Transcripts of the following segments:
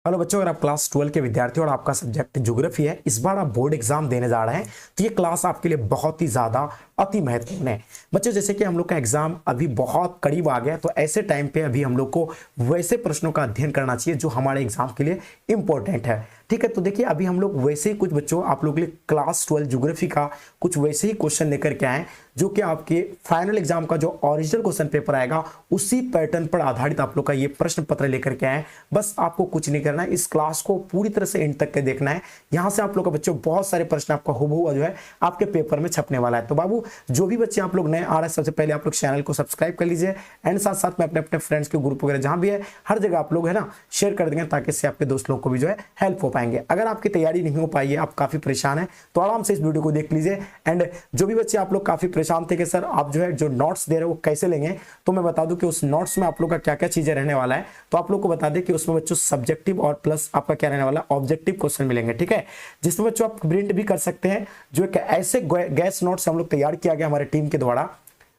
Hello बच्चों, अगर आप क्लास 12 के विद्यार्थी और आपका सब्जेक्ट ज्योग्राफी है, इस बार आप बोर्ड एग्जाम देने जा रहे हैं तो ये क्लास आपके लिए बहुत ही ज्यादा अति महत्वपूर्ण है। बच्चों, जैसे कि हम लोग का एग्जाम अभी बहुत करीब आ गया, तो ऐसे टाइम पे अभी हम लोग को वैसे प्रश्नों का अध्ययन करना चाहिए जो हमारे एग्जाम के लिए इंपॉर्टेंट है। ठीक है, तो देखिए अभी हम लोग वैसे ही कुछ बच्चों आप लोग के लिए क्लास 12 ज्योग्राफी का कुछ वैसे ही क्वेश्चन लेकर के आए जो कि आपके फाइनल एग्जाम का जो ओरिजिनल क्वेश्चन पेपर आएगा उसी पैटर्न पर आधारित आप लोग का ये प्रश्न पत्र लेकर के आए। बस आपको कुछ नहीं करना है, इस क्लास को पूरी तरह से एंड तक के देखना है। यहां से आप लोग का बच्चों बहुत सारे प्रश्न आपका हूबहू जो है आपके पेपर में छपने वाला है। तो बाबू, जो भी बच्चे आप लोग नए आ रहे हैं, सबसे पहले आप लोग चैनल को सब्सक्राइब कर लीजिए एंड साथ साथ में अपने अपने फ्रेंड्स के ग्रुप वगैरह जहां भी है हर जगह आप लोग है ना शेयर कर देंगे, ताकि इससे आपके दोस्त लोग को भी जो है हेल्प हो पाएंगे। अगर आपकी तैयारी नहीं हो पाई है, आप काफी परेशान है, तो आराम से इस वीडियो को देख लीजिए। एंड जो भी बच्चे आप लोग काफी परेशान थे कि सर आप जो है जो नोट्स दे रहे हो वो कैसे लेंगे, तो मैं बता दूं कि उस नोट्स में आप लोग का क्या क्या चीजें रहने वाला है। तो आप लोग को बता दें कि उसमें बच्चों सब्जेक्टिव और प्लस आपका क्या रहने वाला है, ऑब्जेक्टिव क्वेश्चन मिलेंगे। ठीक है, जिसमें बच्चों आप प्रिंट भी कर सकते हैं, जो एक ऐसे गैस नोट्स हम लोग तैयार किया गया हमारे टीम के द्वारा,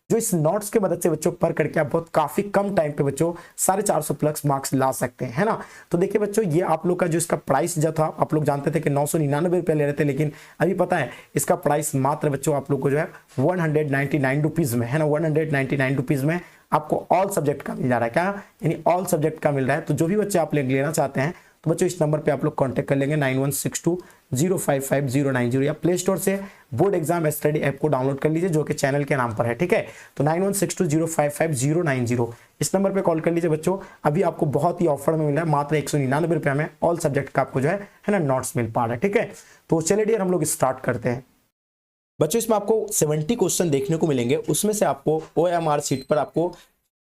जो इस नोट्स के मदद से बच्चों पढ़ करके आप बहुत काफी कम टाइम पे बच्चों 450 प्लस मार्क्स ला सकते हैं, है ना। तो देखिए बच्चों, ये आप लोग का जो इसका प्राइस जो था, आप लोग जानते थे कि 999 रुपये ले रहे थे, लेकिन अभी पता है इसका प्राइस मात्र बच्चों आप लोग को जो है 199 रुपीज में, है ना, 199 रुपीज में आपको ऑल सब्जेक्ट का मिल जा रहा है। क्या यानी ऑल सब्जेक्ट का मिल रहा है। तो जो भी बच्चे आप लेना चाहते हैं तो बच्चों इस नंबर पे आप लोग कांटेक्ट कर लेंगे 9162055090, या प्ले स्टोर से बोर्ड एग्जाम स्टडी ऐप को डाउनलोड कर लीजिए जो कि चैनल के नाम पर है। ठीक है, तो 9162055090 इस नंबर पे कॉल कर लीजिए बच्चों। अभी आपको बहुत ही ऑफर में मिल रहा है, मात्र 199 रुपये में ऑल सब्जेक्ट का आपको जो है ना नोट्स मिल पा रहा है। ठीक है, तो चलिए डियर हम लोग स्टार्ट करते हैं। बच्चों, इसमें आपको 70 क्वेश्चन देखने को मिलेंगे, उसमें से आपको OMR शीट पर आपको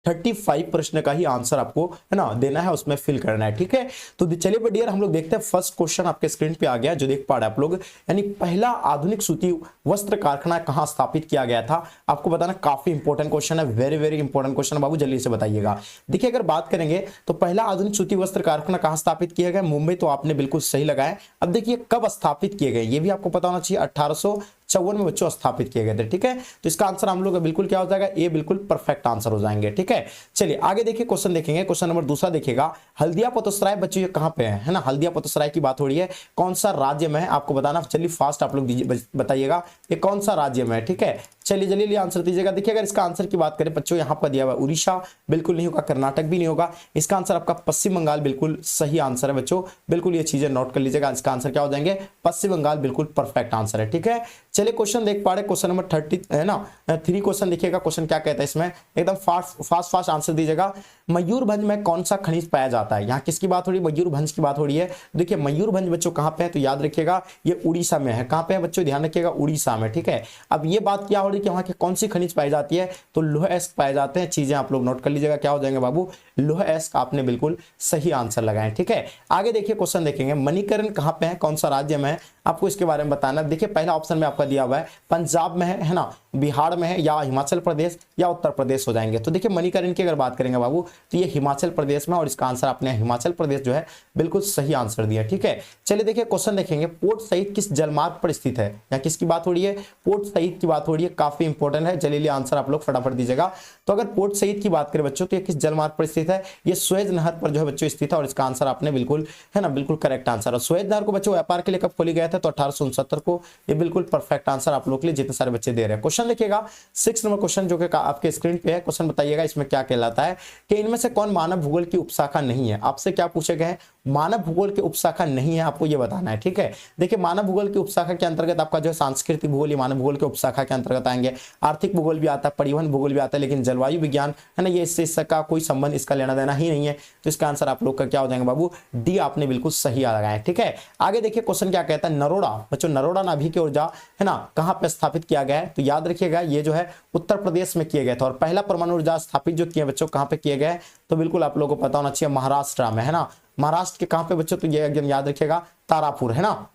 35 प्रश्न का ही आंसर आपको है ना देना है, उसमें फिल करना है। ठीक है, तो चलिए डियर हम लोग देखते हैं। फर्स्ट क्वेश्चन आपके स्क्रीन पे आ गया, जो देख पा रहे हैं आप लोग, यानी पहला आधुनिक सूती वस्त्र कारखाना कहां स्थापित किया गया था। आपको बताना काफी इंपॉर्टेंट क्वेश्चन है, वेरी वेरी इंपॉर्टेंट क्वेश्चन। बाबू जल्दी से बताइएगा। देखिए, अगर बात करेंगे तो पहला आधुनिक सूती वस्त्र कारखाना कहां स्थापित किया गया, मुंबई, तो आपने बिल्कुल सही लगाया। अब देखिए कब स्थापित किए गए, ये भी आपको पता होना चाहिए। 1854 में बच्चों स्थापित किए गए थे। ठीक है, तो इसका आंसर हम लोग का बिल्कुल क्या हो जाएगा, ये बिल्कुल परफेक्ट आंसर हो जाएंगे। ठीक है, चलिए आगे देखिए, क्वेश्चन देखेंगे। क्वेश्चन नंबर दूसरा देखिएगा, हल्दिया पोतोसराय बच्चों ये कहां पे है ना, हल्दिया पोतोसराय की बात हो रही है, कौन सा राज्य में है आपको बताना। चलिए फास्ट आप लोग बताइएगा ये कौन सा राज्य में है। ठीक है, चलिए जल्दी आंसर दीजिएगा। देखिए, अगर इसका आंसर की बात करें बच्चों, यहां पर दिया हुआ उड़ीसा बिल्कुल नहीं होगा, कर्नाटक भी नहीं होगा। इसका आंसर आपका पश्चिम बंगाल बिल्कुल सही आंसर है बच्चों, बिल्कुल ये चीजें नोट कर लीजिएगा। इसका आंसर क्या हो जाएंगे, पश्चिम बंगाल, बिल्कुल परफेक्ट आंसर है। ठीक है, चलिए क्वेश्चन देख पा रहे, क्वेश्चन नंबर 30 है ना, 3 क्वेश्चन देखिएगा। क्वेश्चन क्या कहता है इसमें, एकदम फास्ट आंसर दीजिएगा। मयूरभंज में कौन सा खनिज पाया जाता है, यहाँ किसकी बात हो रही है, मयूरभंज की बात हो रही है। देखिए मयूरभंज बच्चों कहां पे है, तो याद रखिएगा ये उड़ीसा में है। कहां पे है बच्चों, ध्यान रखिएगा, उड़ीसा में। ठीक है, अब ये बात क्या हो रही है कि वहां के कौन सी खनिज पाई जाती है, तो लौह अयस्क पाए जाते हैं। चीजें आप लोग नोट कर लीजिएगा, क्या हो जाएंगे बाबू, लौह अयस्क। आपने बिल्कुल सही आंसर लगाए। ठीक है, आगे देखिए क्वेश्चन देखेंगे, मणिकरण कहां पे है, कौन सा राज्य में है, आपको इसके बारे में बताना। देखिए पहला ऑप्शन में आपका दिया हुआ है पंजाब में है ना, बिहार में है, या हिमाचल प्रदेश या उत्तर प्रदेश हो जाएंगे। तो देखिए मणिकरण की अगर बात करेंगे बाबू, तो ये हिमाचल प्रदेश में, और इसका आंसर आपने हिमाचल प्रदेश जो है बिल्कुल सही आंसर दिया। ठीक है, चलिए देखिए क्वेश्चन देखेंगे, पोर्ट सईद किस जलमार्ग पर स्थित है, या किसकी बात हो रही है, पोर्ट सईद की बात हो रही है, काफी इंपॉर्टेंट है। चलिए आंसर आप लोग फटाफट दीजिएगा। तो अगर पोर्ट सईद की बात करें बच्चों, तो ये किस जलमार्ग पर स्थित है, ये सुएज नहर पर जो है बच्चों स्थित है, और इसका आंसर आपने बिल्कुल है ना बिल्कुल करेक्ट आंसर है। सुएज नहर को बच्चों व्यापार के लिए कब खोली गया था, तो 1869 को। ये बिल्कुल परफेक्ट आंसर आप लोग के लिए जितने सारे बच्चे दे रहे हैं। क्वेश्चन देखिएगा 6 नंबर क्वेश्चन जो कि आपके स्क्रीन पे है। क्वेश्चन बताइएगा इसमें क्या कहलाता है कि इनमें से कौन मानव भूगोल की उपशाखा नहीं है। आपसे क्या पूछे गए हैं, मानव भूगोल की उपशाखा नहीं है, आपको ये बताना है। ठीक है, देखिए मानव भूगोल की उपशाखा के अंतर्गत आपका जो है सांस्कृतिक भूगोल, ये मानव भूगोल के उपशाखा के अंतर्गत आएंगे। आर्थिक भूगोल भी आता है, परिवहन भूगोल भी आता है, लेकिन जलवायु विज्ञान है ना, ये इसका कोई संबंध, इसका लेना देना ही नहीं है। तो इसका आंसर आप लोग का क्या हो जाएगा बाबू, डी। आपने बिल्कुल सही लगाया। ठीक है, आगे देखिए क्वेश्चन क्या कहता है, नरोड़ा बच्चों, नरोड़ा नाभिकीय ऊर्जा है ना कहां पे स्थापित किया गया है, तो याद रखिएगा ये जो है उत्तर प्रदेश में किया गया था। और पहला परमाणु ऊर्जा स्थापित जो किया बच्चों कहां पे किया गया है, तो बिल्कुल आप लोगों को पता होना चाहिए महाराष्ट्र में, है ना। महाराष्ट्र के कहां पे बच्चों, तो ये एकदम याद रखिएगा तारापुर, है ना।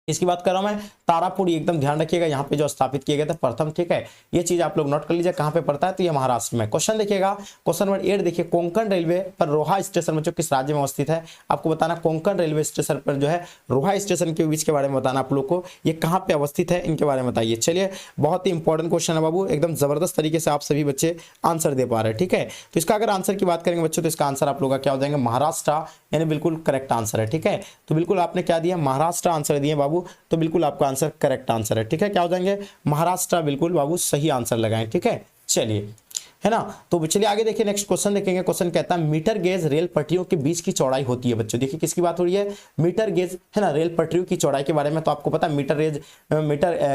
इसकी बात कर रहा हूं मैं तारापुर, एकदम ध्यान रखिएगा यहाँ पे जो स्थापित किया गया था प्रथम, ठीक है। ये चीज आप लोग नोट कर लीजिए कहाँ पे पड़ता है, तो ये महाराष्ट्र में। क्वेश्चन देखिएगा क्वेश्चन नंबर 8 देखिए, कोंकण रेलवे पर रोहा स्टेशन बच्चों किस राज्य में अवस्थित है? आपको बताना कोंकण रेलवे स्टेशन पर जो है रोहा स्टेशन के बीच के बारे में बताना आप लोग को, ये कहाँ पे अवस्थित है इनके बारे में बताइए। चलिए बहुत ही इंपॉर्टेंट क्वेश्चन है बाबू, एकदम जबरदस्त तरीके से आप सभी बच्चे आंसर दे पा रहे हैं, ठीक है। तो इसका अगर आंसर की बात करेंगे बच्चों तो इसका आंसर आप लोग का क्या हो जाएगा, महाराष्ट्र, यानी बिल्कुल करेक्ट आंसर है, ठीक है। तो बिल्कुल आपने क्या दिया, महाराष्ट्र आंसर दिए बाबू, तो बिल्कुल आपका आंसर करेक्ट आंसर है, ठीक है। क्या हो जाएंगे, महाराष्ट्र, बिल्कुल बाबू सही आंसर लगाएं, ठीक है। चलिए, है ना। तो चलिए आगे देखिए, नेक्स्ट क्वेश्चन देखेंगे। क्वेश्चन कहता है मीटर गेज रेल पटरियों के बीच की चौड़ाई होती है बच्चों। देखिए किसकी बात हो रही है, मीटर गेज, है ना, रेल पटरियों की चौड़ाई के बारे में। तो आपको पता है मीटर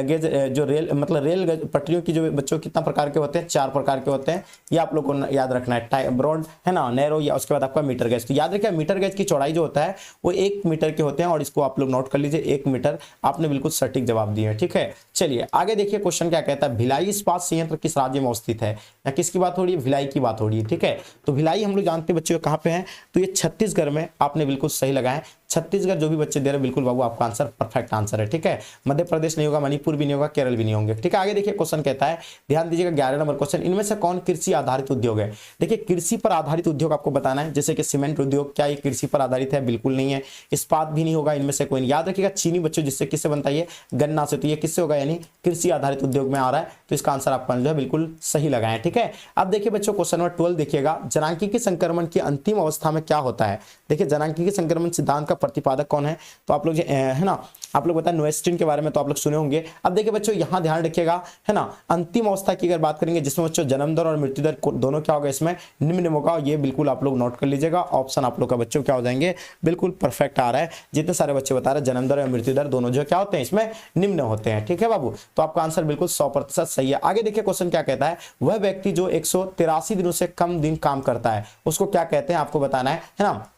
गेज जो रेल मतलब रेल पटरियों की जो बच्चों कितना प्रकार के होते हैं, 4 प्रकार के होते हैं, ये आप लोग को याद रखना है, ब्रॉड, है ना, नैरो, या उसके बाद आपका मीटर गेज। तो याद रखिए मीटर गेज की चौड़ाई जो होता है वो 1 मीटर के होते हैं, और इसको आप लोग नोट कर लीजिए 1 मीटर। आपने बिल्कुल सटीक जवाब दिए हैं, ठीक है। चलिए आगे देखिए, क्वेश्चन क्या कहता है, भिलाई इस्पात संयंत्र किस राज्य में अवस्थित है, या किसकी बात हो रही है, भिलाई की बात हो रही है, ठीक है। तो भिलाई हम लोग जानते हैं बच्चों कहां पे है, तो ये छत्तीसगढ़ में, आपने बिल्कुल सही लगाया, छत्तीसगढ़। जो भी बच्चे दे रहे हैं बिल्कुल बाबू आपका आंसर परफेक्ट आंसर है, ठीक है। मध्य प्रदेश नहीं होगा, मणिपुर भी नहीं होगा, केरल भी नहीं होंगे, ठीक है। आगे देखिए क्वेश्चन कहता है, ध्यान दीजिएगा 11 नंबर क्वेश्चन, इनमें से कौन कृषि आधारित उद्योग है? देखिए कृषि पर आधारित उद्योग आपको बताना है, जैसे कि सीमेंट उद्योग, क्या ये कृषि पर आधारित है? बिल्कुल नहीं है। इस्पात भी नहीं होगा, इनमें से कोई नहीं। याद रखिएगा चीनी बच्चों, जिससे किससे बनता है, गन्ना से, तो ये किससे होगा, यानी कृषि आधारित उद्योग में आ रहा है। तो इसका आंसर आपका जो है बिल्कुल सही लगाएं, ठीक है। अब देखिए बच्चों क्वेश्चन नंबर 12 देखिएगा, जनांकीय संक्रमण की अंतिम अवस्था में क्या होता है? देखिए जनांकीय संक्रमण सिद्धांत का प्रतिपादक कौन है? तो आप लोग है ना, आप लोग बताएं नोएस्टिन के बारे में तो आप लोग सुने होंगे। अब देखिए बच्चों यहां ध्यान रखिएगा, है ना, अंतिम अवस्था की अगर बात करेंगे जिसमें बच्चों जन्म दर और मृत्यु दर दोनों क्या होगा, इसमें निम्न होगा। ये बिल्कुल आप लोग नोट कर लीजिएगा, ऑप्शन आप लोग का बच्चों क्या हो जाएंगे, बिल्कुल परफेक्ट आ रहा है। जितने सारे बच्चे बता रहे हैं जन्म दर और मृत्यु दर दोनों जो क्या होते हैं, इसमें निम्न होते हैं, ठीक है बाबू। तो आपका आंसर बिल्कुल 100% सही है। आगे देखिए क्वेश्चन क्या कहता है, वह व्यक्ति जो 183 दिनों से कम दिन काम करता है उसको क्या कहते हैं, आपको बताना है ना।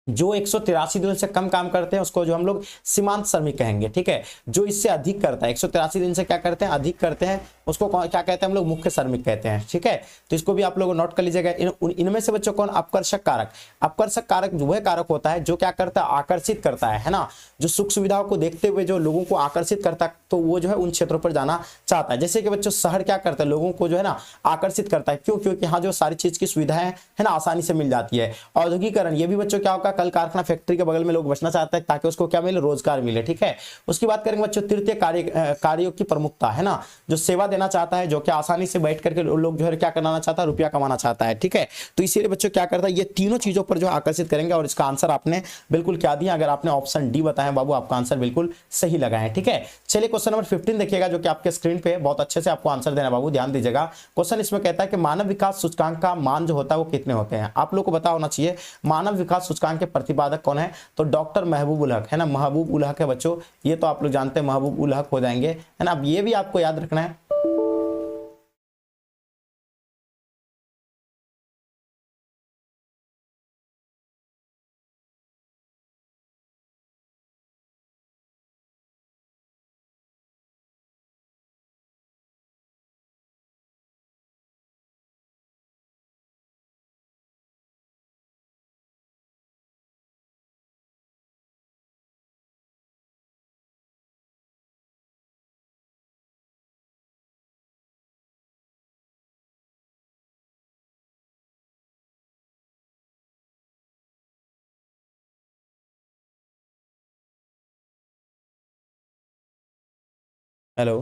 जो 183 दिनों से कम काम करते हैं उसको जो हम लोग सीमांत श्रमिक कहेंगे, ठीक है। जो इससे अधिक करता है, 183 दिन से क्या करते हैं, अधिक करते हैं, उसको क्या कहते हैं हम लोग, मुख्य श्रमिक कहते हैं, ठीक है। तो इसको भी आप लोग नोट कर लीजिएगा। इनमें से बच्चों कौन, अपकर्षक कारक। अपकर्षक कारक वह कारक होता है जो क्या करता है, आकर्षित करता है ना, जो सुख सुविधाओं को देखते हुए जो लोगों को आकर्षित करता है, तो वो जो है उन क्षेत्रों पर जाना चाहता है। जैसे कि बच्चों शहर क्या करता है, लोगों को जो है ना आकर्षित करता है, क्यों, क्योंकि यहाँ जो सारी चीज की सुविधाएं है ना आसानी से मिल जाती है। औद्योगिकरण, ये भी बच्चों क्या होगा, कल कारखाना फैक्ट्री के बगल में लोग बसना चाहते हैं ताकि उसको क्या मिले, रोजगार मिले, ठीक है। उसकी बात करेंगे बच्चों तृतीय कार्यों की प्रमुखता, है ना, जो सेवा देना चाहता है, जो कि आसानी से बैठ करके लोग जो है क्या करना चाहता है, रुपया कमाना चाहता है, ठीक है। तो इसीलिए बच्चों क्या करता है, ये तीनों चीजों पर जो आकर्षित करेंगे। और इसका आंसर आपने बिल्कुल क्या दिया, अगर आपने ऑप्शन डी बताया बाबू आपका आंसर बिल्कुल सही लगाए, ठीक है। चलिए क्वेश्चन नंबर 15 देखिएगा, जो कि आपके स्क्रीन पे बहुत अच्छे से आपको आंसर देना बाबू, ध्यान दीजिएगा। क्वेश्चन इसमें कहता है कि मानव विकास सूचकांक का मान जो होता है वो कितने होते हैं? आप लोग को पता होना चाहिए मानव विकास सूचकांक के प्रतिपादक कौन है, तो डॉक्टर महबूब उल हक, है ना, महबूब उल हक है बच्चों। ये तो आप लोग जानते हैं महबूब उल हक हो जाएंगे, है ना। अब ये भी आपको याद रखना है। हेलो,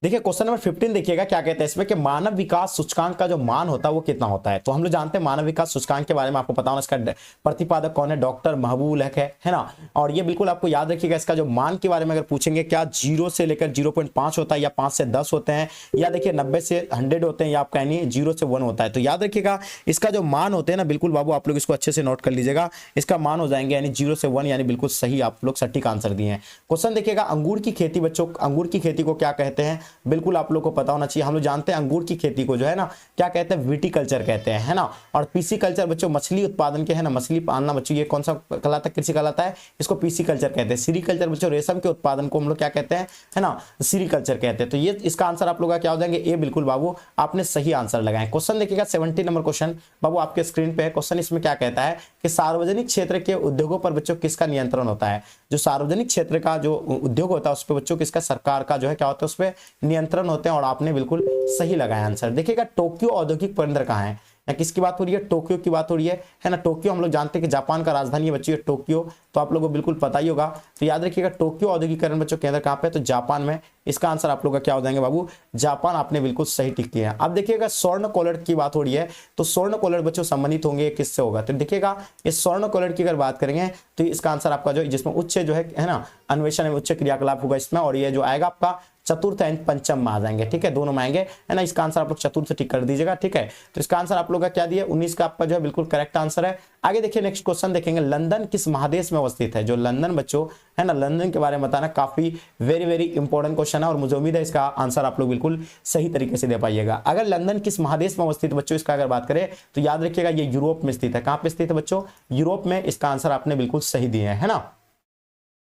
देखिए क्वेश्चन नंबर 15 देखिएगा क्या कहते हैं इसमें कि मानव विकास सूचकांक का जो मान होता है वो कितना होता है। तो हम लोग जानते हैं मानव विकास सूचकांक के बारे में, आपको पता होना इसका प्रतिपादक कौन है, डॉक्टर महबूब उल हक है ना। और ये बिल्कुल आपको याद रखिएगा, इसका जो मान के बारे में अगर पूछेंगे क्या 0 से लेकर 0.5 होता है, या 5 से 10 होते हैं, या देखिए 90 से 100 होते हैं, या आप कहेंगे 0 से 1 होता है। तो याद रखिएगा इसका जो मान होते हैं ना, बिल्कुल बाबू आप लोग इसको अच्छे से नोट कर लीजिएगा। इसका मान हो जाएंगे यानी 0 से 1, यानी बिल्कुल सही आप लोग सटीक आंसर दिए हैं। क्वेश्चन देखिएगा, अंगूर की खेती बच्चों, अंगूर की खेती को क्या कहते हैं? बिल्कुल आप लोग को पता होना चाहिए। हम लोग जानते हैं अंगूर की खेती को जो है ना क्या कहते हैं, विटिकल्चर कहते हैं, है ना। और पीसी कल्चर बच्चों मछली उत्पादन के, है ना, मछली पालना बच्चों, ये कौन सा कहलाता है, कृषि कहलाता है, इसको पीसी कल्चर कहते हैं। सीरीकल्चर बच्चों रेशम के उत्पादन को हम लोग क्या कहते हैं, है ना, सीरीकल्चर कहते हैं। तो ये इसका आंसर आप लोग का क्या हो जाएंगे, ए। बिल्कुल बाबू आपने सही आंसर लगाए। क्वेश्चन देखिएगा 70 नंबर क्वेश्चन बाबू आपके स्क्रीन पे है। क्वेश्चन इसमें क्या कहता है कि सार्वजनिक क्षेत्र के उद्योगों पर बच्चों किसका नियंत्रण होता है। जो सार्वजनिक क्षेत्र का जो उद्योग होता है उस पर बच्चों किसका, सरकार का जो है क्या होता है, उस पर नियंत्रण होते हैं। और आपने बिल्कुल सही लगाया आंसर। देखिएगा टोक्यो औद्योगिक केंद्र कहाँ है, या किसकी बात हो रही है, टोक्यो की बात हो रही है ना। टोक्यो हम लोग जानते हैं कि जापान का राजधानी है बच्चों टोक्यो, तो आप लोगों को बिल्कुल पता ही होगा। तो याद रखिएगा टोक्यो औद्योगिकरण बच्चों केंद्र कहाँ पे है, तो जापान में। इसका आंसर आप लोगों का क्या हो जाएंगे बाबू, जापान। आपने बिल्कुल सही टिक किया है। अब देखिएगा स्वर्ण कोलट की बात हो रही है, तो स्वर्ण कोलट बच्चों संबंधित होंगे किससे होगा, तो देखिएगा इस स्वर्ण कोलट की अगर बात करेंगे तो इसका आंसर आपका जो जिसमें उच्च जो है ना अन्वेषण में उच्च क्रियाकलाप होगा इसमें, और ये जो आएगा आपका चतुर्थ एंड पंचम में आ जाएंगे, ठीक है, दोनों में आएंगे, है ना। इसका आंसर आप लोग चतुर्थ टिक कर दीजिएगा, ठीक है। तो इसका आंसर आप लोग का क्या दिया, 19 का आपका जो है बिल्कुल करेक्ट आंसर है। आगे देखिए नेक्स्ट क्वेश्चन देखेंगे, लंदन किस महादेश में अवस्थित है। जो लंदन बच्चों है ना, लंदन के बारे में बताना काफी वेरी इंपॉर्टेंट क्वेश्चन है, और मुझे उम्मीद है इसका आंसर आप लोग बिल्कुल सही तरीके से दे पाइएगा। अगर लंदन किस महादेश में अवस्थित बच्चों इसका अगर बात करें तो याद रखिएगा ये यूरोप में स्थित है। कहां पे स्थित है बच्चों, यूरोप में। इसका आंसर आपने बिल्कुल सही दिए है ना।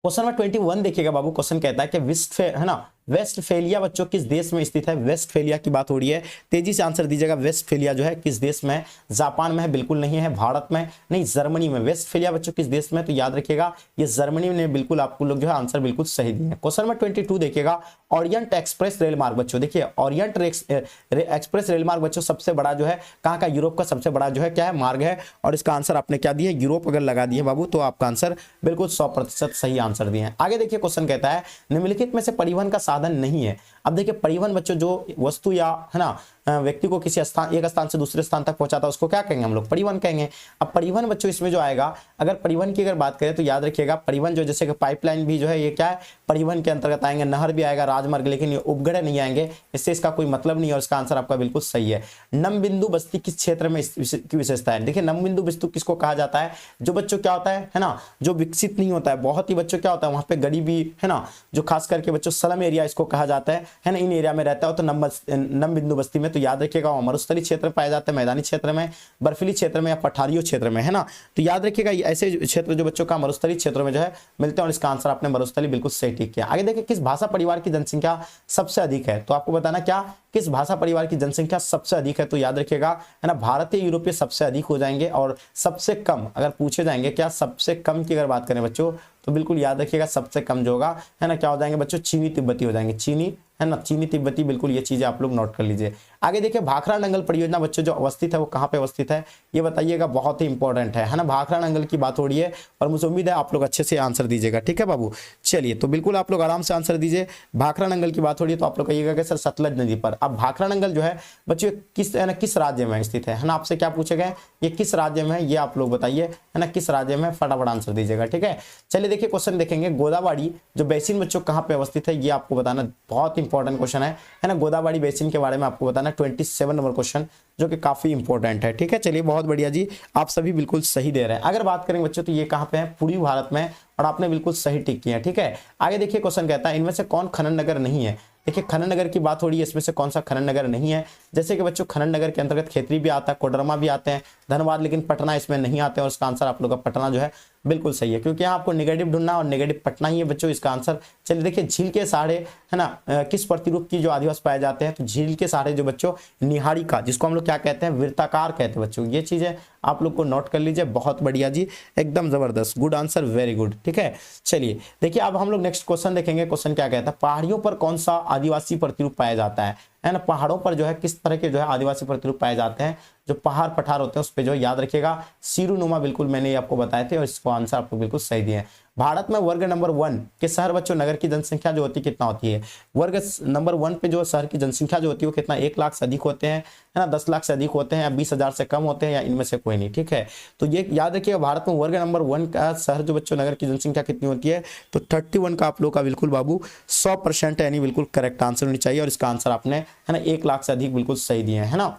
क्वेश्चन नंबर 21 देखिएगा बाबू, क्वेश्चन कहता है कि है ना वेस्टफेलिया बच्चों किस देश में स्थित है। वेस्टफेलिया की बात हो रही है, तेजी से आंसर दीजिएगा। वेस्टफेलिया जो है किस देश में, जापान में है, बिल्कुल नहीं है, भारत में नहीं, जर्मनी में। वेस्टफेलिया बच्चों किस देश में, तो याद रखिएगा ये जर्मनी में। बिल्कुल आपको लोग जो है आंसर बिल्कुल सही दिए हैं। क्वेश्चन नंबर 22 देखिएगा, ओरिएंट एक्सप्रेस रेल मार्ग बच्चों, देखिए ओरिएंट एक्सप्रेस रेल मार्ग बच्चों सबसे बड़ा जो है कहाँ का, यूरोप का सबसे बड़ा जो है क्या है, मार्ग है। और इसका आंसर आपने क्या दिया, यूरोप अगर लगा दिए बाबू तो आपका आंसर बिल्कुल 100% सही आंसर दिए हैं। आगे देखिए क्वेश्चन कहता है निम्नलिखित में से परिवहन का साधन नहीं है। अब देखिए परिवहन बच्चों जो वस्तु या है ना व्यक्ति को किसी स्थान, एक स्थान से दूसरे स्थान तक पहुंचाता है उसको क्या कहेंगे हम लोग, परिवहन कहेंगे। अब परिवहन बच्चों इसमें जो आएगा, अगर परिवहन की अगर बात करें तो याद रखिएगा परिवहन जो जैसे कि पाइपलाइन भी जो है ये क्या है, परिवहन के अंतर्गत आएंगे। नहर भी आएगा, राजमार्ग, लेकिन ये उपग्रह नहीं आएंगे, इससे इसका कोई मतलब नहीं है। और इसका आंसर आपका बिल्कुल सही है। नमबिंदु बस्ती किस क्षेत्र में की विशेषता है। देखिए नमबिंदु बस्ती किसको कहा जाता है, जो बच्चों क्या होता है ना, जो विकसित नहीं होता है, बहुत ही बच्चों क्या होता है वहां पे गरीबी है ना, जो खास करके बच्चों स्लम एरिया इसको कहा जाता है ना, इन एरिया में रहता है तो नमबिंदु बस्ती में। तो याद रखिएगा मरुस्थलीय क्षेत्र पाए जाते हैं, मैदानी क्षेत्र में, बर्फीली क्षेत्र में या पठारियों क्षेत्र में, है ना। तो याद रखिएगा ऐसे क्षेत्र जो बच्चों का मरुस्थलीय क्षेत्रों में जो है मिलते हैं। और इसका आंसर आपने मरुस्थली बिल्कुल सही ठीक किया। आगे देखिए किस भाषा परिवार की जनसंख्या सबसे अधिक है, तो आपको बताना क्या, किस भाषा परिवार की जनसंख्या सबसे अधिक है। तो याद रखिएगा है ना, भारतीय यूरोपीय सबसे अधिक हो जाएंगे, और सबसे कम अगर पूछे जाएंगे क्या, सबसे कम की अगर बात करें बच्चों तो बिल्कुल याद रखिएगा सबसे कम जो होगा है ना क्या हो जाएंगे बच्चों, चीनी तिब्बती हो जाएंगे। चीनी है ना, चीनी तिब्बती, बिल्कुल ये चीजें आप लोग नोट कर लीजिए। आगे देखिए भाखड़ा नंगल परियोजना बच्चों जो अवस्थित है वो कहाँ पे अवस्थित है, ये बताइएगा, बहुत ही इंपॉर्टेंट है ना। भाखड़ा नंगल की बात हो रही है और मुझे उम्मीद है आप लोग अच्छे से आंसर दीजिएगा, ठीक है बाबू। चलिए तो बिल्कुल आप लोग आराम से आंसर दीजिए। भाखड़ा नंगल की बात हो रही है तो आप लोग कहिएगा कि सर सतलज नदी पर। अब भाखड़ा नंगल जो है बच्चों किस राज्य में स्थित है ना, आपसे क्या पूछे गए, ये किस राज्य में है, ये आप लोग बताइए है ना, किस राज्य में, फटाफट आंसर दीजिएगा, ठीक है। चलिए देखिए क्वेश्चन देखेंगे, गोदावरी जो बेसिन बच्चों कहाँ पे अवस्थित है, ये आपको बताना बहुत इंपॉर्टेंट क्वेश्चन है ना। गोदावरी बेसिन के बारे में आपको बताना 27 नंबर क्वेश्चन, जो कि काफी इंपॉर्टेंट है, ठीक है। चलिए बहुत बढ़िया जी, आप सभी बिल्कुल सही दे रहे हैं। अगर बात करेंगे बच्चों तो ये कहाँ पे है, पूर्वी भारत में, और आपने बिल्कुल सही टिक किया, ठीक है। आगे देखिए क्वेश्चन कहता है इनमें से कौन खनन नगर नहीं है। देखिए खनन नगर की बात हो रही है, इसमें से कौन सा खनन नगर नहीं है। जैसे कि बच्चों खनन नगर के अंतर्गत खेतरी भी आता है, कोडरमा भी आते हैं, धनबाद, लेकिन पटना इसमें नहीं आते हैं। और इसका आंसर आप लोग का पटना जो है बिल्कुल सही है, क्योंकि यहाँ आपको नेगेटिव ढूंढना और नेगेटिव पटना ही है बच्चों इसका आंसर। चलिए देखिए झील के सहारे है ना किस प्रतिरूप की जो आदिवासी पाए जाते हैं, तो झील के सहारे जो बच्चों निहारी का, जिसको हम लोग क्या कहते हैं, वृत्ताकार कहते हैं बच्चों। ये चीजें आप लोग को नोट कर लीजिए, बहुत बढ़िया जी, एकदम जबरदस्त, गुड आंसर, वेरी गुड, ठीक है। चलिए देखिए अब हम लोग नेक्स्ट क्वेश्चन देखेंगे। क्वेश्चन क्या कहता है, पहाड़ियों पर कौन सा आदिवासी प्रतिरूप पाया जाता है ना। पहाड़ों पर जो है किस तरह के जो है आदिवासी प्रतिरूप पाए जाते हैं, जो पहाड़ पठार होते हैं उस पे जो याद रखिएगा सीरूनुमा, बिल्कुल मैंने ये आपको बताए थे, और इसको आंसर आपको बिल्कुल सही दिए हैं। भारत में वर्ग नंबर 1 के शहर बच्चों नगर की जनसंख्या जो होती है कितना होती है, वर्ग नंबर 1 पे जो शहर की जनसंख्या जो होती है वो कितना, 1 लाख से अधिक होते हैं, है ना, 10 लाख से अधिक होते हैं, या 20,000 से कम होते हैं, या इनमें से कोई नहीं, ठीक है। तो ये याद रखिएगा भारत में वर्ग नंबर 1 का शहर जो बच्चों नगर की जनसंख्या कितनी होती है, तो 31 का आप लोग का बिल्कुल बाबू 100% यानी बिल्कुल करेक्ट आंसर होनी चाहिए। और इसका आंसर आपने है ना 1 लाख से अधिक बिल्कुल सही दिए है ना।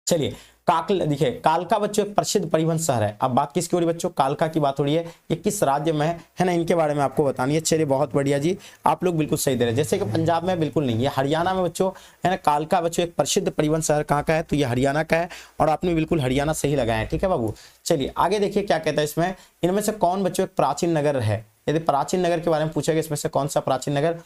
चलिए देखिए कालका बच्चों एक प्रसिद्ध परिवहन शहर है। अब बात किसकी हो रही है बच्चों, कालका की बात हो रही है। ये किस राज्य में है ना, इनके बारे में आपको बतानी है। चलिए बहुत बढ़िया जी, आप लोग बिल्कुल सही दे रहे हैं। जैसे कि पंजाब में बिल्कुल नहीं, ये हरियाणा में बच्चों है ना। कालका बच्चों एक प्रसिद्ध परिवहन शहर कहाँ का है, तो ये हरियाणा का है, और आपने बिल्कुल हरियाणा सही लगाया है। ठीक है बाबू, चलिए आगे देखिए क्या कहता है इसमें, इनमें से कौन बच्चों एक प्राचीन नगर है। यदि प्राचीन नगर के बारे में पूछेगा इसमें से कौन सा प्राचीन नगर,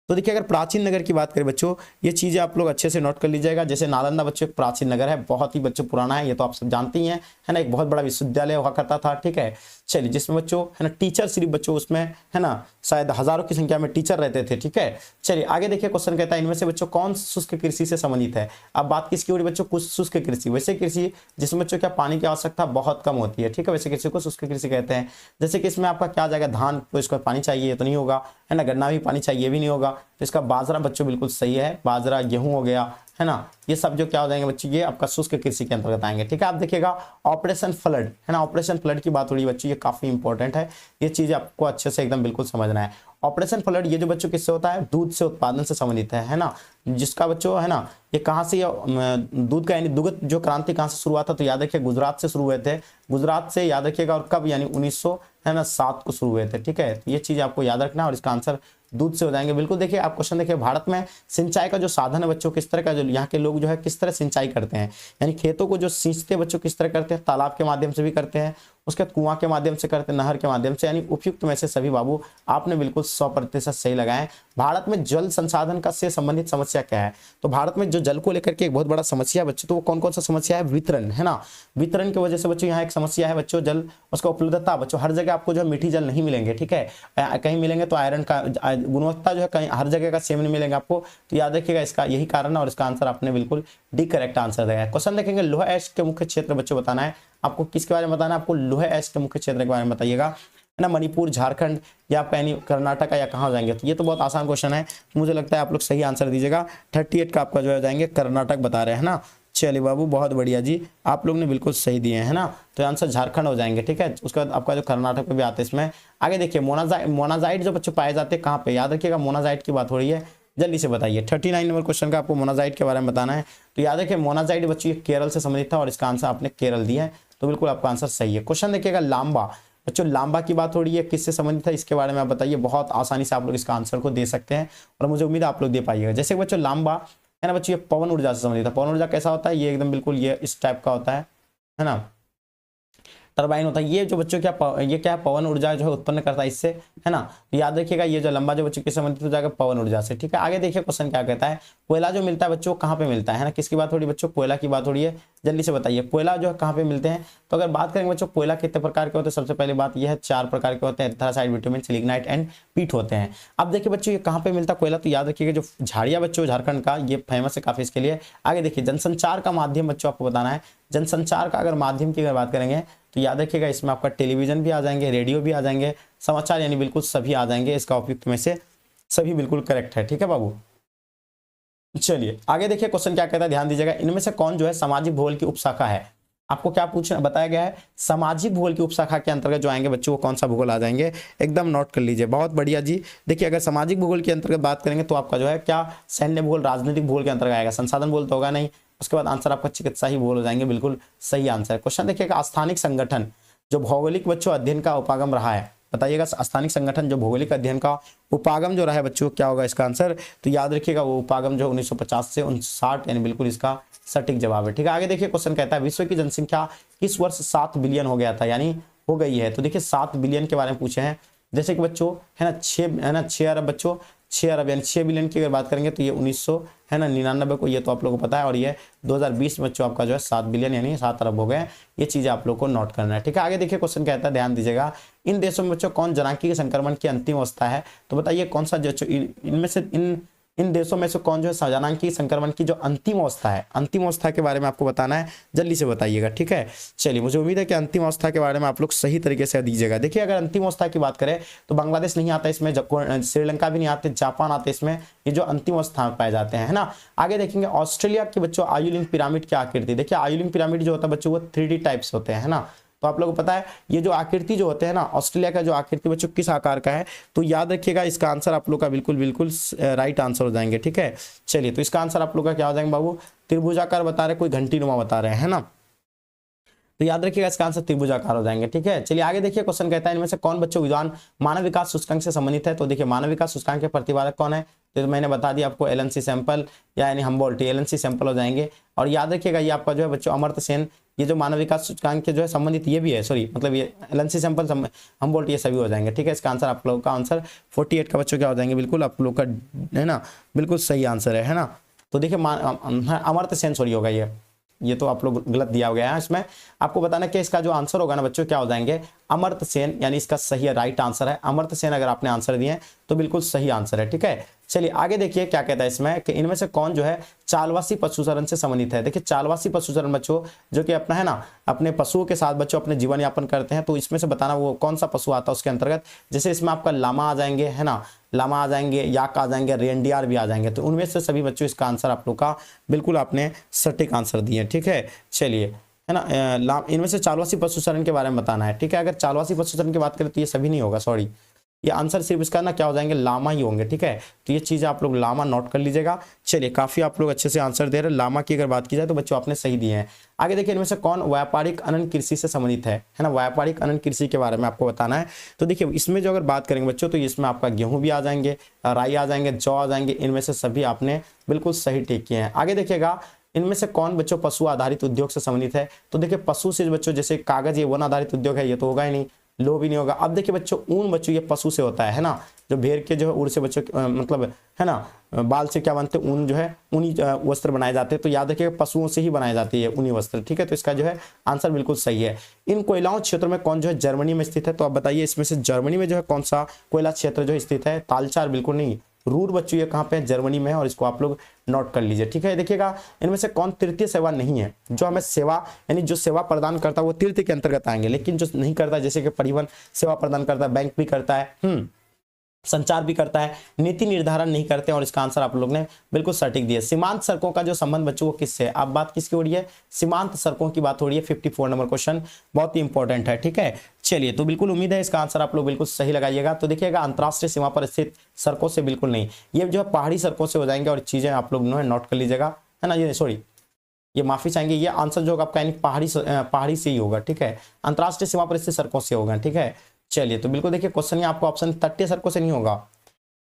तो देखिए अगर प्राचीन नगर की बात करें बच्चों, ये चीजें आप लोग अच्छे से नोट कर लीजिएगा। जैसे नालंदा बच्चों एक प्राचीन नगर है, बहुत ही बच्चों पुराना है, ये तो आप सब जानते ही हैं, है ना। एक बहुत बड़ा विश्वविद्यालय हुआ करता था, ठीक है। चलिए जिसमें बच्चों है ना टीचर सिर्फ बच्चों उसमें है ना शायद हजारों की संख्या में टीचर रहते थे, ठीक है। चलिए आगे देखिए क्वेश्चन कहता है इनमें से बच्चों कौन शुष्क कृषि से संबंधित है। अब बात किसकी हो रही है बच्चों, कुछ शुष्क कृषि, वैसे कृषि जिसमें बच्चों क्या पानी की आवश्यकता बहुत कम होती है, ठीक है, वैसे कृषि को शुष्क कृषि कहते हैं। जैसे कि इसमें आपका क्या आ जाएगा, धान तो इसको पानी चाहिए तो नहीं होगा, है ना, गन्ना भी पानी चाहिए भी नहीं होगा, तो इसका बाजरा बच्चों बिल्कुल सही है, बाजरा गेहूं हो गया, है ना। ये सब जो क्या हो जाएंगे बच्चों, ये आपका शुष्क कृषि के अंतर्गत आएंगे, ठीक है। आप देखिएगा ऑपरेशन फ्लड, है ना, ऑपरेशन फ्लड की बात हो रही है बच्चों, ये काफी इंपॉर्टेंट है, ये चीज आपको अच्छे से एकदम बिल्कुल समझना है। ऑपरेशन फ्लड ये जो बच्चों किससे होता है, दूध से उत्पादन से संबंधित है ना, जिसका बच्चों है ना ये कहाँ से, दूध का यानी दुग्ध जो क्रांति कहाँ से शुरू हुआ था, तो याद रखिए गुजरात से शुरू हुए थे, गुजरात से याद रखिएगा, और कब यानी 1907 को शुरू हुए थे, ठीक है। ये चीज आपको याद रखना, और इसका आंसर दूध से हो जाएंगे बिल्कुल। देखिए आप क्वेश्चन देखिए, भारत में सिंचाई का जो साधन है बच्चों किस तरह का, जो यहाँ के लोग जो है किस तरह सिंचाई करते हैं, यानी खेतों को जो सींचते बच्चों किस तरह करते हैं, तालाब के माध्यम से भी करते हैं, उसके बाद कुआं के माध्यम से करते हैं, नहर के माध्यम से, यानी उपयुक्त में से सभी बाबू आपने बिल्कुल 100% सही लगाए। भारत में जल संसाधन का से संबंधित समस्या क्या है, तो भारत में जो जल को लेकर के एक बहुत बड़ा समस्या है बच्चों, तो वो कौन कौन सा समस्या है, वितरण, है ना। वितरण की वजह से बच्चों यहाँ एक समस्या है बच्चों, जल उसका उपलब्धता बच्चों, हर जगह आपको जो मीठी जल नहीं मिलेंगे, ठीक है, कहीं मिलेंगे तो आयरन का गुणवत्ता जो है कहीं हर जगह का सेम नहीं मिलेगा आपको, तो याद रखिएगा इसका यही कारण है, और इसका आंसर आपने बिल्कुल डी करेक्ट आंसर दिया है। क्वेश्चन देखेंगे, लोहा एश के मुख्य क्षेत्र बच्चों बताना है आपको, किसके बारे में बताना है आपको, लोहा एश के मुख्य क्षेत्र के बारे में बताइएगा, है ना, मणिपुर, झारखंड या आपका यानी कर्नाटक या कहाँ हो जाएंगे, तो ये तो बहुत आसान क्वेश्चन है, मुझे लगता है आप लोग सही आंसर दीजिएगा। 38 का आपका जो है जाएंगे कर्नाटक बता रहे हैं ना। चलिए बाबू बहुत बढ़िया जी, आप लोग ने बिल्कुल सही दिए हैं ना, तो आंसर झारखंड हो जाएंगे, ठीक है। उसके बाद आपका जो कर्नाटक में भी आते हैं इसमें। आगे देखिए मोनाजाइट जो बच्चों पाए जाते हैं कहाँ पे, याद रखिएगा मोनाजाइट की बात हो रही है, जल्दी से बताइए। 39 नंबर क्वेश्चन का आपको मोनाजाइट के बारे में बताना है, तो याद रखिए मोनाजाइट बच्चों केरल से संबंधित था, और इसका आंसर आपने केरल दिया है, तो बिल्कुल आपका आंसर सही है। क्वेश्चन देखिएगा लांबा बच्चों, लांबा की बात हो रही है, किससे संबंधित है इसके बारे में आप बताइए, बहुत आसानी से आप लोग इसका आंसर को दे सकते हैं, और मुझे उम्मीद है आप लोग दे पाइएगा। जैसे बच्चों लांबा है ना बच्चों, ये पवन ऊर्जा से संबंधित है। पवन ऊर्जा कैसा होता है, ये एकदम बिल्कुल ये इस टाइप का होता है ना, टरबाइन होता है। ये जो बच्चों क्या ये क्या पवन ऊर्जा जो है उत्पन्न करता है इससे, है ना, तो याद रखिएगा ये जो लंबा जो बच्चों के संबंधित हो जाएगा पवन ऊर्जा से, ठीक है। आगे देखिए क्वेश्चन क्या कहता है, कोयला जो मिलता है बच्चों कहाँ पे मिलता है ना, किसकी बात हो रही है बच्चों, कोयला की बात हो रही है, जल्दी से बताइए कोयला जो है कहाँ पे मिलते हैं। तो अगर बात करेंगे बच्चों कोयला कितने प्रकार के होते हैं, सबसे पहले बात यह है 4 प्रकार के होते हैं, एंथ्रासाइट, बिटुमेन, सिलिग्नाइट एंड पीट होते हैं। अब देखिए बच्चों ये कहाँ पे मिलता है कोयला, तो याद रखिएगा जो झाड़िया बच्चों झारखंड का, ये फेमस है काफी इसके लिए। आगे देखिए जनसंचार का माध्यम बच्चों आपको बताना है, जनसंचार का अगर माध्यम की अगर बात करेंगे तो याद रखिएगा इसमें आपका टेलीविजन भी आ जाएंगे, रेडियो भी आ जाएंगे, समाचार यानी बिल्कुल सभी आ जाएंगे, इसका उपयुक्त में से सभी बिल्कुल करेक्ट है, ठीक है बाबू। चलिए आगे देखिए क्वेश्चन क्या कहता है, ध्यान दीजिएगा, इनमें से कौन जो है सामाजिक भूगोल की उपशाखा है। आपको क्या पूछना बताया गया है, सामाजिक भूगोल की उपशाखा के अंतर्गत जो आएंगे बच्चों वो कौन सा भूगोल आ जाएंगे, एकदम नोट कर लीजिए, बहुत बढ़िया जी। देखिए अगर सामाजिक भूगोल के अंतर्गत बात करेंगे तो आपका जो है क्या सैन्य भूगोल, राजनीतिक भूगोल के अंतर्गत आएगा, संसाधन भूगोल तो होगा नहीं। उसके बाद आंसर आपका चिकित्सा ही भूगोल हो जाएंगे, बिल्कुल सही आंसर। क्वेश्चन देखिएगा, स्थानिक संगठन जो भौगोलिक बच्चों अध्ययन का उपागम रहा है, बताइएगा स्थानिक संगठन जो भौगोलिक अध्ययन का उपागम जो रहा है बच्चों क्या होगा इसका आंसर, तो याद रखिएगा वो उपागम जो 1950 से 1960 यानी बिल्कुल इसका सटीक जवाब है, ठीक है। आगे देखिए क्वेश्चन कहता है विश्व की जनसंख्या किस वर्ष 7 बिलियन हो गया था, यानी हो गई है, तो देखिए 7 बिलियन के बारे में पूछे हैं। जैसे कि बच्चों है ना 6 अरब बच्चों, 6 अरब यानी 6 बिलियन की अगर बात करेंगे तो ये 1900 है ना 99 को, ये तो आप लोगों को पता है, और ये 2020 में बच्चों आपका जो है 7 बिलियन यानी 7 अरब हो गए। ये चीजें आप लोग को नोट करना है, ठीक है। आगे देखिए क्वेश्चन कहता है, ध्यान दीजिएगा, इन देशों में बच्चों कौन जनांकी के संक्रमण की अंतिम अवस्था है, तो बताइए कौन सा जो इनमें से इन देशों में से कौन जो है जनांकी संक्रमण की जो अंतिम अवस्था है, अंतिम अवस्था के बारे में आपको बताना है, जल्दी से बताइएगा, ठीक है। चलिए मुझे उम्मीद है कि अंतिम अवस्था के बारे में आप लोग सही तरीके से दीजिएगा। देखिए अगर अंतिम अवस्था की बात करें तो बांग्लादेश नहीं आता इसमें, श्रीलंका भी नहीं आते, जापान आते इसमें, ये जो अंतिम अवस्था में पाए जाते हैं, है ना। आगे देखेंगे ऑस्ट्रेलिया के बच्चों आयुलिंग पिरामिड की आकृति, देखिए आयुलिंग पिरामिड जो होता है बच्चों वो 3D टाइप्स होते हैं, है ना, तो आप लोगों को पता है ये जो आकृति जो होते हैं ना, ऑस्ट्रेलिया का जो आकृति बच्चों किस आकार का है, तो याद रखिएगा इसका आंसर आप लोग का बिल्कुल बिल्कुल राइट आंसर हो जाएंगे। ठीक है, चलिए तो इसका आंसर आप लोग का क्या हो जाएंगे बाबू, त्रिभुजाकार बता रहे, कोई घंटीनुमा बता रहे हैं ना, तो याद रखिएगा इसका आंसर त्रिभुजाकार हो जाएंगे। ठीक है, चलिए आगे देखिए क्वेश्चन कहता है इनमें से कौन बच्चों विद्वान मानव विकास सूचकांक से संबंधित है। तो देखिए मानव विकास सूचकांक के प्रतिपादक कौन है, तो मैंने बता दिया आपको एलन सी सैंपल या यानी हम्बोल्ट, एलन सी सैंपल हो जाएंगे। और याद रखिएगा ये आपका जो है बच्चों अमर्त्य सेन, ये जो मानव विकास सूचकांक के जो है संबंधित ये भी है, सॉरी मतलब ये एलन सी सैंपल हम्बोल्ट ये सभी हो जाएंगे। ठीक है, इसका आंसर आप लोगों का आंसर 48 का बच्चों क्या हो जाएंगे, बिल्कुल आप लोग का है ना, बिल्कुल सही आंसर है ना। तो देखिए अमर्त्य सेन सॉरी होगा ये तो आप लोग गलत दिया गया है, इसमें आपको बताना कि इसका जो आंसर होगा ना बच्चों क्या हो जाएंगे, अमर्त्य सेन, यानी इसका सही है, राइट आंसर है अमर्त्य सेन। अगर आपने आंसर दिए तो बिल्कुल सही आंसर है। ठीक है, चलिए आगे देखिए क्या कहता है इसमें कि इनमें से कौन जो है चालवासी पशुचरण से संबंधित है। देखिए चालवासी पशुचरण बच्चों जो कि अपना है ना अपने पशुओं के साथ बच्चों अपने जीवन यापन करते हैं, तो इसमें से बताना वो कौन सा पशु आता है उसके अंतर्गत। जैसे इसमें आपका लामा आ जाएंगे है ना, लामा आ जाएंगे, याक आ जाएंगे, रेंडियर भी आ जाएंगे, तो उनमें से सभी बच्चों इसका आंसर आप लोग का बिल्कुल आपने सटीक आंसर दिए। ठीक है, चलिए है ना, इनमें से चालवासी पशुचरण के बारे में बताना है। ठीक है, अगर चालवासी पशुचरण की बात करें तो ये सभी नहीं होगा, सॉरी ये आंसर सिर्फ इसका ना क्या हो जाएंगे, लामा ही होंगे। ठीक है, तो ये चीज़ आप लोग लामा नोट कर लीजिएगा। चलिए काफ़ी आप लोग अच्छे से आंसर दे रहे हैं, लामा की अगर बात की जाए तो बच्चों आपने सही दिए हैं। आगे देखिए इनमें से कौन व्यापारिक अनन कृषि से संबंधित है ना, व्यापारिक अनन कृषि के बारे में आपको बताना है। तो देखिए इसमें जो अगर बात करेंगे बच्चों तो इसमें आपका गेहूँ भी आ जाएंगे, राई आ जाएंगे, जौ आ जाएंगे, इनमें से सभी आपने बिल्कुल सही टिक किए हैं। आगे देखिएगा इनमें से कौन बच्चों पशु आधारित उद्योग से संबंधित है। तो देखिए पशु से बच्चों जैसे कागज ये वन आधारित उद्योग है, ये तो होगा ही नहीं, लो भी नहीं होगा। अब देखिए बच्चों ऊन बच्चों ये पशु से होता है ना, जो भेड़ के जो है उड़ से बच्चों मतलब है ना बाल से क्या बनते हैं, ऊन जो है ऊनी वस्त्र बनाए जाते हैं, तो याद रखिएगा पशुओं से ही बनाए जाती है ऊनी वस्त्र। ठीक है, तो इसका जो है आंसर बिल्कुल सही है। इन कोयलाओं क्षेत्र में कौन जो है जर्मनी में स्थित है, तो आप बताइए इसमें से जर्मनी में जो है कौन सा कोयला क्षेत्र जो स्थित है, तालचार बिल्कुल नहीं, रूर बच्चों ये कहाँ पे है, जर्मनी में है, और इसको आप लोग नोट कर लीजिए। ठीक है, देखिएगा इनमें से कौन तृतीय सेवा नहीं है, जो हमें सेवा यानी जो सेवा प्रदान करता है वो तृतीय के अंतर्गत आएंगे, लेकिन जो नहीं करता जैसे कि परिवहन सेवा प्रदान करता है, बैंक भी करता है, संचार भी करता है, नीति निर्धारण नहीं करते, और इसका आंसर आप लोग ने बिल्कुल सटीक दिया। सीमांत सड़कों का जो संबंध बच्चों वो किससे है, आप बात किसकी हो रही है, सीमांत सड़कों की बात हो रही है। 54 नंबर क्वेश्चन बहुत ही इंपॉर्टेंट है। ठीक है, चलिए तो बिल्कुल उम्मीद है इसका आंसर आप लोग बिल्कुल सही लगाइएगा। तो देखिएगा अंतरराष्ट्रीय सीमा पर स्थित सड़कों से बिल्कुल नहीं, ये जो है पहाड़ी सड़कों से हो जाएंगे, और चीजें आप लोग नोट कर लीजिएगा है ना, ये सॉरी ये माफी चाहेंगे, ये आंसर जो होगा आपका यानी पहाड़ी से ही होगा। ठीक है, अंतरराष्ट्रीय सीमा पर स्थित सड़कों से होगा। ठीक है, चलिए तो बिल्कुल देखिए क्वेश्चन ये आपको ऑप्शन तटीय सड़कों से नहीं होगा,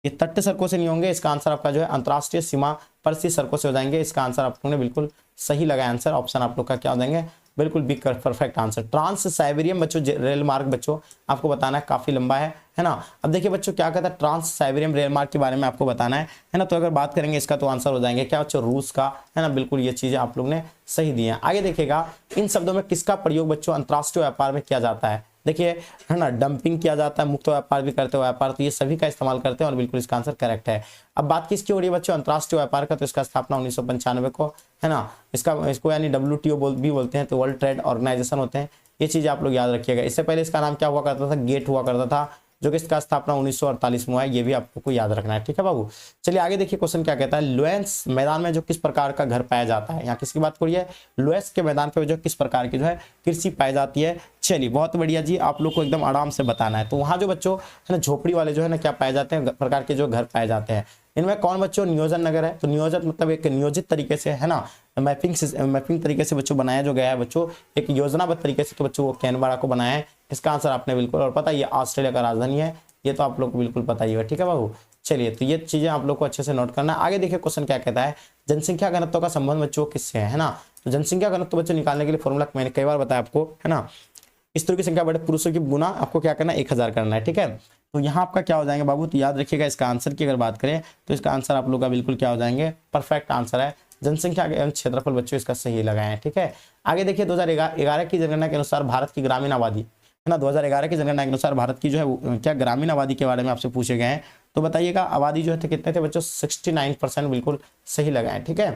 ये तटीय सड़कों से नहीं होंगे, इसका आंसर आपका जो है अंतरराष्ट्रीय सीमा पर स्थित सड़कों से हो जाएंगे। इसका आंसर आप लोगों ने बिल्कुल सही लगाया, आंसर ऑप्शन आप लोग का क्या हो जाएंगे, बिल्कुल B perfect answer. Trans Siberian बच्चों रेल मार्ग बच्चों आपको बताना है, काफी लंबा है ना। अब देखिए बच्चों क्या कहता है, ट्रांस साइबेरियन रेल मार्ग के बारे में आपको बताना है ना। तो अगर बात करेंगे इसका तो आंसर हो जाएंगे क्या बच्चों, रूस का है ना, बिल्कुल ये चीजें आप लोग ने सही दी है। आगे देखिएगा इन शब्दों में किसका प्रयोग बच्चों अंतरराष्ट्रीय व्यापार में किया जाता है। देखिए है ना, डंपिंग किया जाता है, मुक्त व्यापार भी करते हो व्यापार, तो ये सभी का इस्तेमाल करते हैं, और बिल्कुल इसका आंसर करेक्ट है। अब बात किसकी हो रही है बच्चों, अंतरराष्ट्रीय व्यापार का, तो इसका स्थापना 1995 को है ना, इसको यानी WTO भी बोलते हैं, तो वर्ल्ड ट्रेड ऑर्गेनाइजेशन होते हैं, ये चीज आप लोग याद रखिएगा। इससे पहले इसका नाम क्या हुआ करता था, गेट हुआ करता था, जो कि इसका स्थापना 1948 में हुआ है, ये भी आपको याद रखना है। ठीक है बाबू, चलिए आगे देखिए क्वेश्चन क्या कहता है, लोएंस मैदान में जो किस प्रकार का घर पाया जाता है, यहाँ किसकी बात करिए है, लोएंस के मैदान पे जो किस प्रकार की जो है कृषि पाई जाती है। चलिए बहुत बढ़िया जी, आप लोग को एकदम आराम से बताना है। तो वहाँ जो बच्चों है ना झोपड़ी वाले जो है ना क्या पाए जाते हैं, प्रकार के जो घर पाए जाते हैं, इनमें कौन बच्चों, नियोजन नगर है। तो नियोजन मतलब एक नियोजित तरीके से है ना, मैपिंग तरीके से बच्चों बनाया जो गया है बच्चों, एक योजनाबद्ध तरीके से तो बच्चों वो कैनबरा को बनाया है। इसका आंसर आपने बिल्कुल, और पता है ये ऑस्ट्रेलिया का राजधानी है, ये तो आप लोग को बिल्कुल पता ही है। ठीक है बाबू, चलिए तो ये चीजें आप लोग को अच्छे से नोट करना है। आगे देखिए क्वेश्चन क्या कहता है, जनसंख्या घनत्व का संबंध बच्चों किससे है ना। तो जनसंख्या घनत्व बच्चों निकालने के लिए फॉर्मूला मैंने कई बार बताया आपको है ना, स्त्रियों की संख्या बड़े पुरुषों की गुना आपको क्या करना है, 1000 करना है। ठीक है, तो यहाँ आपका क्या हो जाएंगे बाबू, तो याद रखिएगा इसका आंसर की अगर बात करें तो इसका आंसर आप लोग का बिल्कुल क्या हो जाएंगे, परफेक्ट आंसर है। जनसंख्या एवं क्षेत्रफल बच्चों इसका सही लगाए हैं। ठीक है, आगे देखिए 2011 की जनगणना के अनुसार भारत की ग्रामीण आबादी है ना, 2011 की जनगणना के अनुसार भारत की जो है क्या ग्रामीण आबादी के बारे में आपसे पूछे गए हैं, तो बताइएगा आबादी जो है कितने थे बच्चों, 69%, बिल्कुल सही लगाए। ठीक है,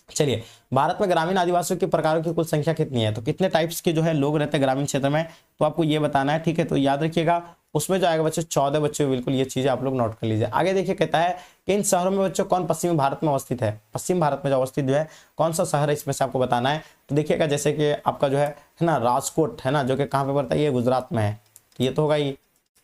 चलिए, भारत में ग्रामीण आदिवासियों के प्रकारों की कुल संख्या कितनी है, तो कितने टाइप्स के जो है लोग रहते हैं ग्रामीण क्षेत्र में, तो आपको ये बताना है, ठीक है। तो याद रखिएगा उसमें जो आएगा बच्चों 14 बच्चों, बिल्कुल ये चीजें आप लोग नोट कर लीजिए। आगे देखिए कहता है कि इन शहरों में बच्चों कौन पश्चिमी भारत में अवस्थित है, पश्चिम भारत में जो अवस्थित जो है कौन सा शहर है इसमें से आपको बताना है। तो देखिएगा जैसे कि आपका जो है ना राजकोट है ना, जो कि कहाँ पे पड़ता है, ये गुजरात में है, तो ये तो होगा ही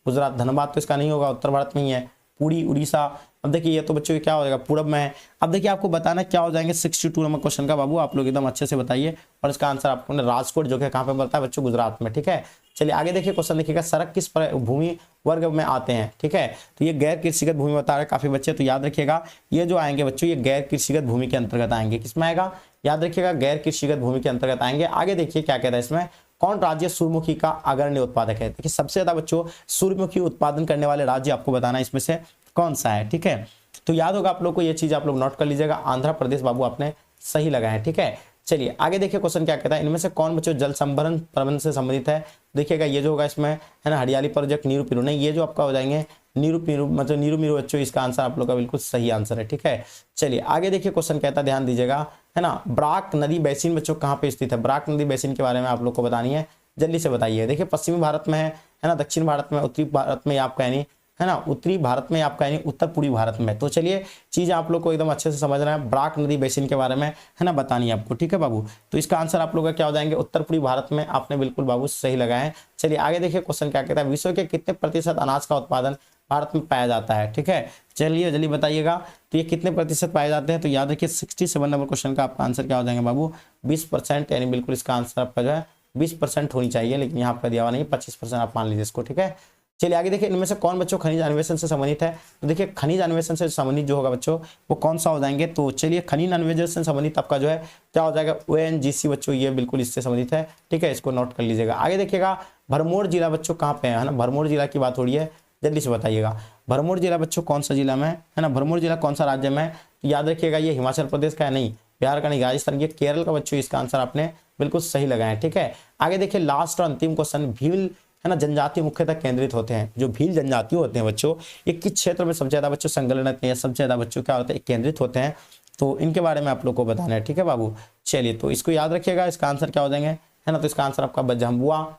गुजरात। धनबाद तो इसका नहीं होगा, उत्तर भारत में ही है। पुरी उड़ीसा, अब देखिए ये तो बच्चों क्या हो जाएगा, पूरब में है। अब देखिए आपको बताना क्या हो जाएंगे 62 नंबर क्वेश्चन का, बाबू आप लोग एकदम अच्छे से बताइए। और इसका आंसर आपको राजकोट जो कि कहाँ पे पड़ता है बच्चों, गुजरात में, ठीक है। चलिए आगे देखिए क्वेश्चन देखिएगा, सड़क किस भूमि वर्ग में आते हैं, ठीक है। तो ये गैर कृषिगत भूमि बता रहे हैं काफी बच्चे, तो याद रखिएगा ये जो आएंगे बच्चों ये गैर कृषिगत भूमि के अंतर्गत आएंगे। किसमें आएगा, याद रखिएगा गैर कृषिगत भूमि के अंतर्गत आएंगे। आगे देखिए क्या कहता है इसमें, कौन राज्य सूर्यमुखी का अग्रणी उत्पादक है। देखिए सबसे ज्यादा बच्चों सूर्यमुखी उत्पादन करने वाले राज्य आपको बताना है इसमें से कौन सा है, ठीक है। तो याद होगा आप लोग को ये चीज आप लोग नोट कर लीजिएगा, आंध्र प्रदेश बाबू आपने सही लगाया है, ठीक है। चलिए आगे देखिए क्वेश्चन क्या कहता है, इनमें से कौन बच्चों जल संभरण प्रबंधन से संबंधित है। देखिएगा ये जो होगा इसमें है ना हरियाली प्रोजेक्ट, नीरू पीरू, नहीं ये जो आपका हो जाएंगे नीरू पीरू, मतलब नीरू मीरू बच्चों, इसका आंसर आप लोग का बिल्कुल सही आंसर है, ठीक है। चलिए आगे देखिए क्वेश्चन कहता है, ध्यान दीजिएगा है ना, बराक नदी बेसिन बच्चों कहाँ पे स्थित है। बराक नदी बेसिन के बारे में आप लोग को बतानी है, जल्दी से बताइए। देखिए पश्चिमी भारत में है ना, दक्षिण भारत में, उत्तरी भारत में आपका यानी है ना, उत्तरी भारत में आपका यानी उत्तर पूर्वी भारत में। तो चलिए चीज आप लोग को एकदम अच्छे से समझना है, बराक नदी बेसिन के बारे में है ना बतानी है आपको, ठीक है बाबू। तो इसका आंसर आप लोग का क्या हो जाएंगे, उत्तर पूर्वी भारत में, आपने बिल्कुल बाबू सही लगाए हैं। चलिए आगे देखिए क्वेश्चन क्या कहता है, विश्व के कितने प्रतिशत अनाज का उत्पादन भारत में पाया जाता है, ठीक है। चलिए जल्दी बताइएगा, तो ये कितने प्रतिशत पाए जाते हैं। तो याद रखिए 67 नंबर क्वेश्चन का आपका आंसर क्या हो जाएंगे बाबू, 20%, यानी बिल्कुल इसका आंसर आपका जो है 20% होनी चाहिए, लेकिन यहाँ पर दिया हुआ नहीं, 25% आप मान लीजिए इसको, ठीक है। चलिए आगे देखिए इनमें से कौन बच्चों खनिज अन्वेषण से संबंधित है। तो देखिए खनिज अन्वेषण से संबंधित जो होगा बच्चों वो कौन सा हो जाएंगे। तो चलिए खनिज अन्वेषण से संबंधित आपका जो है क्या हो जाएगा, ONGC बच्चों, ये बिल्कुल इससे संबंधित है, ठीक है, इसको नोट कर लीजिएगा। आगे देखिएगा भरमौर जिला बच्चों कहाँ पे है ना, भरमौर जिला की बात हो रही है, जल्दी से बताइएगा। भरमौर जिला बच्चों कौन सा जिला में है ना, भरमौर जिला कौन सा राज्य में है। तो याद रखिएगा ये हिमाचल प्रदेश का है, नहीं बिहार का, नहीं राजस्थान, ये केरल का बच्चों, इसका आंसर आपने बिल्कुल सही लगाया है, ठीक है। आगे देखिए लास्ट और अंतिम क्वेश्चन, भील है ना जनजाति मुख्यतः केंद्रित होते हैं। जो भील जनजाति होते हैं बच्चों, ये किस क्षेत्र में सबसे ज्यादा बच्चों संलग्न है, सबसे ज्यादा बच्चों क्या होते हैं केंद्रित होते हैं, तो इनके बारे में आप लोग को बताना है, ठीक है बाबू। चलिए तो इसको याद रखिएगा, इसका आंसर क्या हो जाएंगे है ना, तो इसका आंसर आपका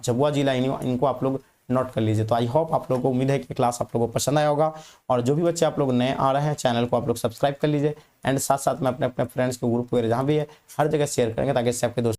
झबुआ जिला, इनको आप लोग नोट कर लीजिए। तो आई होप आप लोगों को उम्मीद है कि क्लास आप लोगों को पसंद आया होगा, और जो भी बच्चे आप लोग नए आ रहे हैं चैनल को आप लोग सब्सक्राइब कर लीजिए, एंड साथ साथ में अपने अपने फ्रेंड्स के ग्रुप वगैरह जहाँ भी है हर जगह शेयर करेंगे, ताकि इससे आपके दोस्त